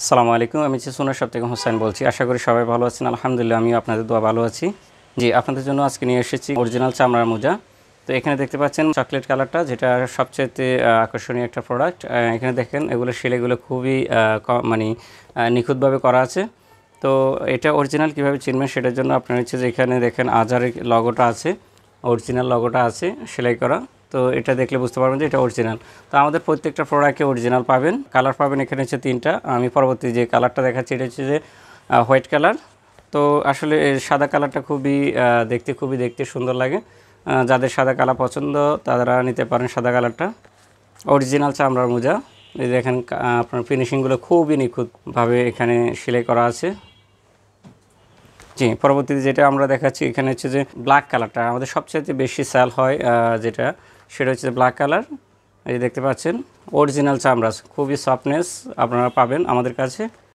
আসসালামু আলাইকুম। আমি সোনার শপ থেকে হোসেন বলছি। আশা করি সবাই ভালো আছেন। আলহামদুলিল্লাহ আমিও আপনাদের দোয়া ভালো আছি। জি, আপনাদের জন্য আজকে নিয়ে এসেছি অরিজিনাল চামড়ার মোজা। তো এখানে দেখতে পাচ্ছেন চকলেট কালারটা, যেটা সবচেয়ে আকর্ষণীয় একটা প্রোডাক্ট। এখানে দেখেন এগুলো সেলাইগুলো খুবই মানে নিখুঁতভাবে করা আছে। তো এটা অরিজিনাল কীভাবে চিনবেন সেটার জন্য আপনার হচ্ছে যে এখানে দেখেন আজারের লগোটা আছে, অরিজিনাল লগোটা আছে সেলাই করা। তো এটা দেখলে বুঝতে পারবেন যে এটা অরিজিনাল। তো আমাদের প্রত্যেকটা প্রোডাক্টে অরিজিনাল পাবেন। কালার পাবেন এখানে হচ্ছে 3টা। আমি পরবর্তী যে কালারটা দেখাচ্ছি এটা হচ্ছে যে হোয়াইট কালার। তো আসলে সাদা কালারটা খুবই দেখতে সুন্দর লাগে। যাদের সাদা কালার পছন্দ তারা নিতে পারেন সাদা কালারটা। অরিজিনাল চামড়ার মোজা। এই দেখেন আপনার ফিনিশিংগুলো খুবই নিখুঁতভাবে এখানে সেলাই করা আছে। জি, পরবর্তীতে যেটা আমরা দেখাচ্ছি এখানে হচ্ছে যে ব্ল্যাক কালারটা আমাদের সবচেয়ে বেশি সেল হয়, যেটা সেটা হচ্ছে ব্ল্যাক কালার। এই দেখতে পাচ্ছেন অরিজিনাল চামড়া, খুবই সফটনেস আপনারা পাবেন আমাদের কাছে।